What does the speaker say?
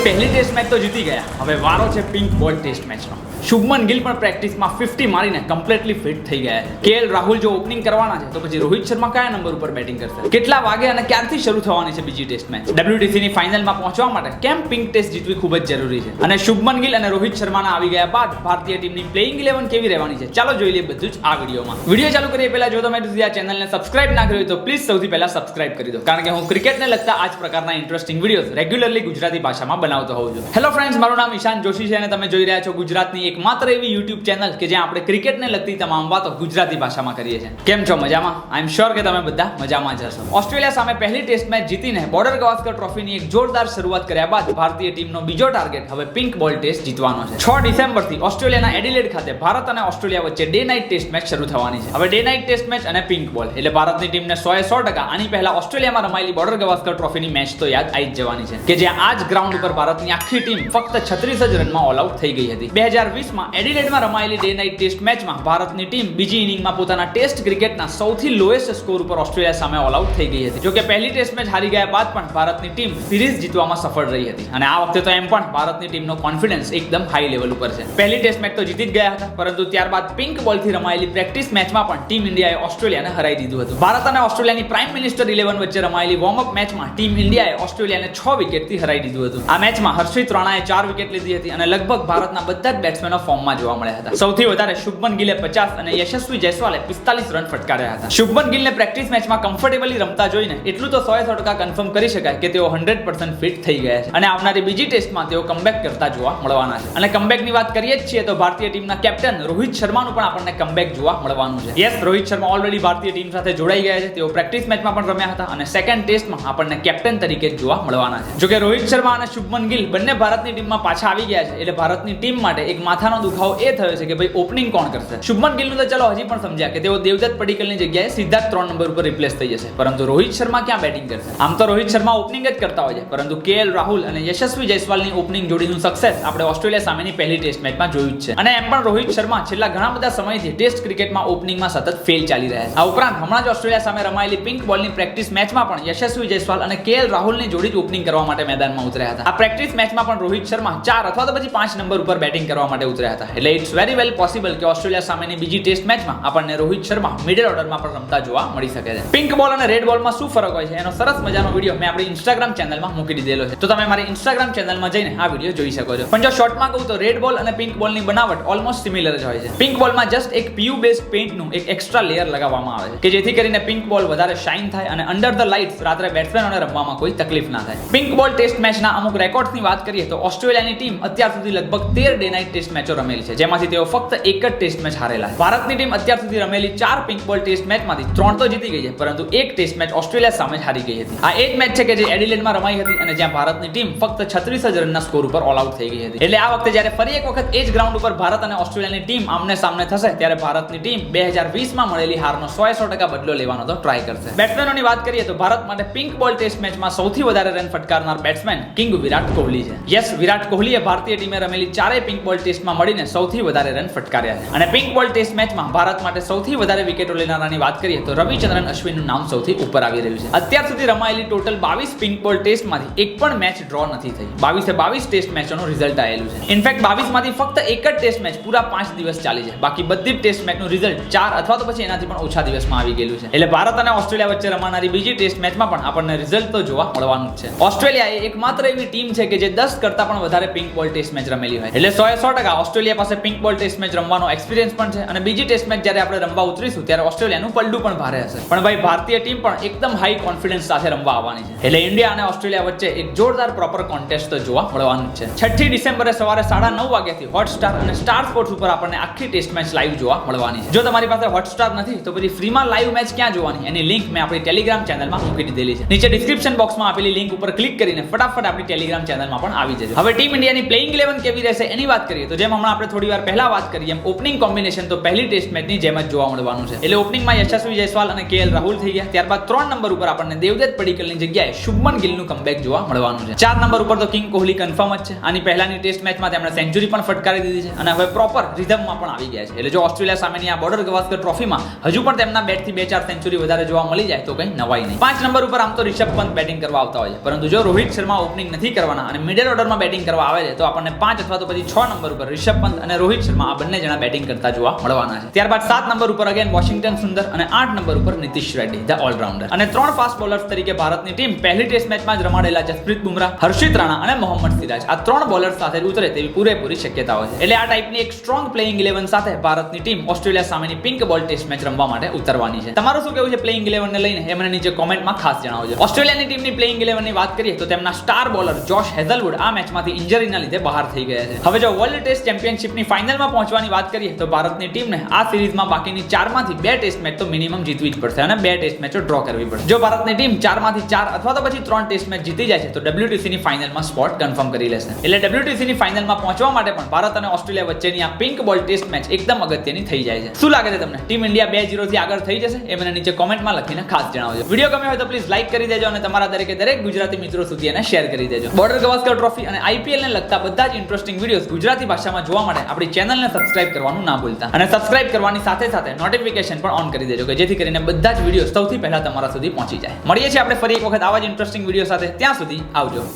પહેલી test match તો જીતી ગયા, હવે વારો છે પિંક બોલ ટેસ્ટ મેચનો. શુભમન ગિલ પણ પ્રેક્ટિસમાં 50 મારીને કમ્પ્લીટલી ફિટ થઈ ગયા છે. કેએલ રાહુલ જો ઓપનિંગ કરવાના છે તો પછી રોહિત શર્મા કયા નંબર ઉપર બેટિંગ કરશે? કેટલા વાગે અને ક્યારથી શરૂ થવાની છે બીજી ટેસ્ટ મેચ? WTC ની ફાઇનલમાં પહોંચવા માટે કેમ પિંક ટેસ્ટ જીતવી ખૂબ જ જરૂરી છે? અને શુભમન ગિલ અને રોહિત શર્માના આવી ગયા બાદ ભારતીય ટીમની પ્લેઇંગ 11 કેવી રહેવાની છે? ચાલો જોઈ લઈએ બધું જ આ વિડીયોમાં. વિડીયો ચાલુ કરીએ પહેલા જો તમે આ ચેનલને સબસ્ક્રાઇબ ના કરી હોય તો પ્લીઝ સૌથી પહેલા સબસ્ક્રાઇબ કરી દો, કારણ કે હું ક્રિકેટને લગતા આ જ પ્રકારના ઇન્ટરેસ્ટિંગ વિડીયોઝ રેગ્યુલરલી ગુજરાતી ભાષામાં બનાવતો હોઉં છું. હેલો ફ્રેન્ડ્સ, મારું નામ ઈશાન જોશી છે અને તમે જોઈ રહ્યા છો ગુજરાતની એકમાત્ર એવી YouTube ચેનલ કે જ્યાં આપણે ક્રિકેટને લગતી તમામ વાતો ગુજરાતી ભાષામાં કરીએ છીએ. કેમ છો? મજામાં? આઈ એમ શ્યોર કે તમે બધા મજામાં જ હશો. ઓસ્ટ્રેલિયા સામે પહેલી ટેસ્ટ મેચ જીતીને બોર્ડર ગાવસ્કર ટ્રોફીની એક જોરદાર શરૂઆત કર્યા બાદ ભારતીય ટીમનો બીજો ટાર્ગેટ હવે પિંક બોલ ટેસ્ટ જીતવાનો છે. 6 ડિસેમ્બરથી ઓસ્ટ્રેલિયાના એડિલેડ ખાતે ભારત અને ઓસ્ટ્રેલિયા વચ્ચે ડે નાઇટ ટેસ્ટ મેચ શરૂ થવાની છે. હવે ડે નાઇટ ટેસ્ટ મેચ અને પિંક બોલ એટલે ભારતની ટીમને 100% આની પહેલા ઓસ્ટ્રેલિયામાં રમાયેલી બોર્ડર ગાવસ્કર ટ્રોફીની મેચ તો યાદ આવી જ જવાની છે કે જ્યાં આ જ ગ્રાઉન્ડ ઉપર ભારતની આખી ટીમ ફક્ત 36 જ રનમાં ઓલ આઉટ થઈ ગઈ હતી. 2020માં એડિલેડમાં રમાયેલી ડે નાઇટ ટેસ્ટ મેચમાં ભારતની ટીમ બીજી ઇનિંગમાં પોતાના ટેસ્ટ ક્રિકેટના સૌથી લોએસ્ટ સ્કોર ઉપર ઓસ્ટ્રેલિયા સામે ઓલ આઉટ થઈ ગઈ હતી. જો કે પહેલી ટેસ્ટ મેચ હારી ગયા બાદ પણ ભારતની ટીમ સિરીઝ જીતવામાં સફળ રહી હતી અને આ વખતે તો એમ પણ ભારતની ટીમનો કોન્ફિડન્સ એકદમ હાઈ લેવલ ઉપર છે. પહેલી ટેસ્ટ મેચ તો જીતી જ ગયા હતા, પરંતુ ત્યારબાદ પિંક બોલથી રમાયેલી પ્રેક્ટિસ મેચમાં પણ ટીમ ઇન્ડિયાએ ઓસ્ટ્રેલિયાને હરાવી દીધું હતું. ભારત અને ઓસ્ટ્રેલિયાની પ્રાઇમ મિનિસ્ટર 11 વચ્ચે રમાયેલી વોર્મઅપ મેચમાં ટીમ ઇન્ડિયાએ ઓસ્ટ્રેલિયાને 6 વિકેટથી હરાવી દીધું હતું. આ મેચમાં હર્ષિત રાણાએ 4 વિકેટ લીધી હતી અને લગભગ ભારતના બધા જ બેટ્સમેનો ફોર્મમાં જોવા મળ્યા હતા. સૌથી વધારે શુભમન ગિલે 50 અને યશસ્વી જયસ્વાલે 45 રન ફટકાર્યા હતા. શુભમન ગિલને પ્રેક્ટિસ મેચમાં કમ્ફર્ટેબલી રમતા જોઈને એટલું તો 100% કન્ફર્મ કરી શકાય કે તેઓ 100% ફિટ થઈ ગયા છે અને આવનારી બીજી ટેસ્ટમાં તેઓ કમબેક કરતા જોવા મળવાના છે. અને કમબેકની વાત કરીએ જ છીએ તો ભારતીય ટીમના કેપ્ટન રોહિત શર્માનું પણ આપણને કમબેક જોવા મળવાનું છે. યસ, રોહિત શર્મા ઓલરેડી ભારતીય ટીમ સાથે જોડાઈ ગયા છે. તેઓ પ્રેક્ટિસ મેચમાં પણ રમ્યા હતા અને સેકન્ડ ટેસ્ટમાં આપણને કેપ્ટન તરીકે જોવા મળવાના છે. જો કે રોહિત શર્મા અને શુભમન ગિલ બંને ભારતની ટીમમાં પાછા આવી ગયા છે એટલે ભારતની ટીમ માટે એક માથાનો દુખાવો એ થયો છે કે ભાઈ ઓપનિંગ કોણ કરશે? શુભમન ગિલનું તો ચલો હજી પણ સમજ્યા કે તેઓ દેવદત્ત પડીકલની જગ્યાએ સીધા 3 નંબર ઉપર રિપ્લેસ થઈ જશે, પરંતુ રોહિત શર્મા ક્યાં બેટિંગ કરશે? આમ તો રોહિત શર્મા ઓપનિંગ જ કરતા હોય છે, પરંતુ કેએલ રાહુલ અને યશસ્વી જયસ્વાલની ઓપનિંગ જોડીનું સક્સેસ આપણે ઓસ્ટ્રેલિયા સામેની પહેલી ટેસ્ટ મેચમાં જોયું જ છે. અને એમ પણ રોહિત શર્મા છેલ્લા ઘણા બધા સમયથી ટેસ્ટ ક્રિકેટમાં ઓપનિંગમાં સતત ફેલ ચાલી રહ્યા છે. આ ઉપરાંત હમણાં જ ઓસ્ટ્રેલિયા સામે રમાયેલી પિંક બોલની પ્રેક્ટિસ મેચમાં પણ યશસ્વી જયસ્વાલ અને કેએલ રાહુલની જોડી જ ઓપનિંગ કરવા માટે મેદાનમાં ઉતર્યા હતા. આ પ્રેક્ટિસ મેચમાં પણ રોહિત શર્મા 4 અથવા તો પછી 5 નંબર ઉપર બેટિંગ કરવા માટે ઉતર્યા હતા. એટલે ઇટ્સ વેરી વેલ પોસિબલ કે ઓસ્ટ્રેલિયા સામેની બીજી ટેસ્ટ મેચમાં આપણને રોહિત શર્મા મિડલ ઓર્ડરમાં પણ રમતા જોવા મળી શકે છે. પિંક બોલ અને રેડ બોલમાં શું ફરક હોય છે એનો સરસ મજાનો વિડીયો મેં આપણી ઇન્સ્ટાગ્રામ ચેનલમાં મૂકી દીધેલો છે, તો તમે મારી ઇન્સ્ટાગ્રામ ચેનલમાં જઈને આ વિડીયો જોઈ શકો છો. પણ જો શોર્ટમાં કહું તો રેડ બોલ અને પિંક બોલની બનાવટ ઓલમોસ્ટ સિમિલર જ હોય છે. પિંક બોલમાં જસ્ટ એક PU બેઝડ પેઇન્ટનું એક એક્સ્ટ્રા લેયર લગાવવામાં આવે છે કે જેથી કરીને પિંક બોલ વધારે શાઇન થાય અને અંડર ધ લાઇટ્સ રાત્રે બેટ્સમેનોને રમવામાં કોઈ તકલીફ ના થાય. પિંક બોલ ટેસ્ટ મેચના અમુક રેકોર્ડ્સની વાત કરીએ તો ઓસ્ટ્રેલિયાની ટીમ અત્યાર સુધી લગભગ 13 ડે નાઇટ ટેસ્ટ મેચો રમેલી છે, જેમાંથી તેઓ ફક્ત એક જ ટેસ્ટ મેચ હારેલા છે. ભારતની ટીમ અત્યાર સુધી રમેલી 4 પિંક બોલ ટેસ્ટ મેચમાંથી 3 તો જીતી ગઈ છે, પરંતુ એક ટેસ્ટ મેચ ઓસ્ટ્રેલિયા સામે જ હારી ગઈ હતી. આ એ જ મેચ છે કે જે એડિલેડમાં રમાઈ હતી અને જ્યાં ભારતની ટીમ ફક્ત 36 જ રનના સ્કોર ઉપર ઓલ આઉટ થઈ ગઈ હતી. એટલે આ વખતે જ્યારે ફરી એક વખત એ જ ગ્રાઉન્ડ ઉપર ભારત અને ઓસ્ટ્રેલિયાની ટીમ આમને સામને થશે ત્યારે ભારતની ટીમ 2020માં મળેલી હારનો 100% બદલો લેવાનો તો ટ્રાય કરશે. બેટ્સમેનોની વાત કરીએ તો ભારત માટે પિંક બોલ ટેસ્ટ મેચમાં સૌથી વધારે run ફટકારનાર batsman king Virat Kohli છે. યસ, વિરાટ કોહલીએ ભારતીય ટીમે રમેલી 4 પિંક બોલ ટેસ્ટમાં મળીને સૌથી વધારે રન ફટકાર્યા છે. અને પિંક બોલ ટેસ્ટ મેચમાં ભારત માટે સૌથી વધારે વિકેટો લેનારાની વાત કરીએ તો રવિચંદ્રન અશ્વિનનું નામ સૌથી ઉપર આવી રહ્યું છે. અત્યાર સુધી રમાયેલી ટોટલ 22 પિંક બોલ ટેસ્ટમાંથી એક પણ મેચ ડ્રો નથી થઈ. 22 ટેસ્ટ મેચોનું રિઝલ્ટ આવેલું છે. ઇનફેક્ટ 22 માંથી ફક્ત એક જ ટેસ્ટ મેચ પૂરા 5 દિવસ ચાલી છે, બાકી બધી જ ટેસ્ટ મેચનું રિઝલ્ટ 4 અથવા તો પછી એનાથી પણ ઓછા દિવસમાં આવી ગયેલું છે. એટલે ભારત અને ઓસ્ટ્રેલિયા વચ્ચે રમાનારી બીજી ટેસ્ટ મેચમાં પણ આપણને રિઝલ્ટ તો જોવા મળવાનું જ છે. ઓસ્ટ્રેલિયા એ એકમાત્ર એવી ટીમ છે કે જે 10 કરતા પણ વધારે પિંક બોલ ટેસ્ટ મેચ રમેલી હોય. એટલે 100% ઓસ્ટ્રેલિયા પાસે પિંક બોલ ટેસ્ટ મેચ રમવાનો એક્સપિરિયન્સ પણ છે અને બીજી ટેસ્ટ મેચ જ્યારે આપણે રમવા ઉતરીશું ત્યારે ઓસ્ટ્રેલિયાનું પલ્ડું પણ ભારે હશે. પણ ભાઈ ભારતીય ટીમ પણ એકદમ હાઈ કોન્ફિડન્સ સાથે રમવા આવવાની છે. એટલે ઇન્ડિયા અને ઓસ્ટ્રેલિયા વચ્ચે એક જોરદાર પ્રોપર કોન્ટેસ્ટ તો જોવા મળવાનું છે. 6 ડિસેમ્બરે સવારે 9:30 વાગ્યાથી હોટસ્ટાર અને સ્ટાર સ્પોર્ટ્સ ઉપર આપણને આખી ટેસ્ટ મેચ લાઈવ જોવા મળવાની છે. જો તમારી પાસે હોટસ્ટાર નથી તો પછી ફ્રીમાં લાઈવ મેચ ક્યાં જોવાની એની લિંક મેં આપણી ટેલિગ્રામ ચેનલમાં મૂકી દીધેલી છે. નીચે ડિસ્ક્રિપ્શન બોક્સમાં આપેલી લિંક ઉપર ક્લિક કરીને ફટાફટ આપણી ટેલિગ્રામ ચેનલમાં પણ આવી જજો. હવે ટીમ ઇન્ડિયાની પ્લેઇંગ 11 કેવી રહેશે એની વાત કરીએ તો જેમ જેમ હમણાં આપણે થોડી વાર પહેલા વાત કરી એમ ઓપનિંગ કોમ્બિનેશન તો પહેલી ટેસ્ટ મેચની જેમ જ જોવા મળવાનું છે. એટલે ઓપનિંગમાં યશસ્વી જયસ્વાલ અને KL રાહુલ થઈ ગયા. ત્યારબાદ 3 નંબર ઉપર આપણને દેવદત્ત પડીકલની જગ્યાએ શુભમન ગિલનું કમબેક જોવા મળવાનું છે. 4 નંબર ઉપર તો કિંગ કોહલી કન્ફર્મ જ છે. આની પહેલાની ટેસ્ટ મેચમાં તેમણે સેન્ચુરી પણ ફટકારી દીધી છે અને હવે પ્રોપર રિધમમાં પણ આવી ગયા છે. એટલે જો ઓસ્ટ્રેલિયા સામેની આ બોર્ડર ગવાસ્કર ટ્રોફીમાં હજુ પણ તેમના બેટથી 2-4 સેન્ચુરી વધારે જોવા મળી જાય તો કંઈ નવાઈ નહીં. 5 નંબર ઉપર આમ તો રિષભ પંત બેટિંગ કરવા આવતા હોય છે, પરંતુ જો રોહિત શર્મા ઓપનિંગ નથી કરવાના અને મિડલ ઓર્ડરમાં બેટિંગ કરવા આવે છે તો આપણને 5 અથવા તો પછી 6 નંબર ઉપર રિષભ પંત અને રોહિત શર્મા આ બંને જણા બેટિંગ કરતા જોવા મળવાના છે. ત્યારબાદ 7 નંબર ઉપર અગેન વોશિંગ્ટન સુંદર અને 8 નંબર ઉપર નીતિશ રેડ્ડી ધ ઓલરાઉન્ડર. અને 3 ફાસ્ટ બોલર્સ તરીકે ભારતની ટીમ પહેલી ટેસ્ટ મેચમાં જ રમાડેલા જસપ્રીત બુમરાહ, હર્ષિત રાણા અને મોહમ્મદ સિરાજ આ 3 બોલર્સ સાથે ઉતરે તેવી પૂરેપૂરી શક્યતાઓ છે. એટલે આ ટાઈપની એક સ્ટ્રોંગ પ્લેઇંગ 11 સાથે ભારતની ટીમ ઓસ્ટ્રેલિયા સામેની પિંક બોલ ટેસ્ટ મેચ રમવા માટે ઉતરવાની છે. તમારું શું કહેવું છે પ્લેઇંગ 11 ને લઈને એ મને નીચે કોમેન્ટમાં ખાસ જણાવજો. ઓસ્ટ્રેલિયાની ટીમની પ્લેઇંગ 11 ની વાત કરીએ તો તેમના સ્ટાર બોલર જોશ હેઝલવુડ આ મેચમાંથી ઇન્જરીના લીધે બહાર થઈ ગયા છે. હવે જો વર્લ્ડ ટેસ્ટ ચેમ્પિયનશિપની ફાઇનલમાં પહોંચવાની વાત કરીએ તો ભારતની ટીમને આ સિરીઝમાં બાકીની 4માંથી 2 ટેસ્ટ મેચ તો મિનિમમ જીતવી જ પડશે અને 2 ટેસ્ટ મેચો ડ્રો કરવી પડશે. જો ભારતની ટીમ 4માંથી 4 અથવા તો પછી 3 ટેસ્ટ મેચ જીતી જાય છે તો WTC ની ફાઇનલમાં સ્પોટ કન્ફર્મ કરી લેશે. એટલે WTC ની ફાઇનલમાં પહોંચવા માટે પણ ભારત અને ઓસ્ટ્રેલિયા વચ્ચેની આ પિંક બોલ ટેસ્ટ મેચ એકદમ અગત્યની થઈ જાય છે. શું લાગે છે તમને? ટીમ ઇન્ડિયા 2-0 થી આગળ થઈ જશે? એ મને નીચે કોમેન્ટમાં લખીને ખાસ જણાવજો. વિડીયો ગમ્યો હોય તો પ્લીઝ લાઈક કરી દેજો અને તમારા દરેક ગુજરાતી મિત્રો સુધી એને શેર કરી દેજો. બોર્ડર ગવાસ્કર ટ્રોફી અને IPL ને લગતા બધા જ ઇન્ટરેસ્ટિંગ વિડીયોઝ ગુજરાતી ભાષામાં જોવા માટે આપણી ચેનલને સબસ્ક્રાઇબ કરવાનું ના ભૂલતા અને સબસ્ક્રાઇબ કરવાની સાથે સાથે નોટિફિકેશન પણ ઓન કરી દેજો કે જેથી કરીને બધા જ વિડીયો સૌથી પહેલા તમારા સુધી પહોંચી જાય. મળીએ છીએ આપણે ફરી એક વખત આવા જ ઇન્ટરેસ્ટિંગ વિડીયો સાથે. ત્યાં સુધી આવજો.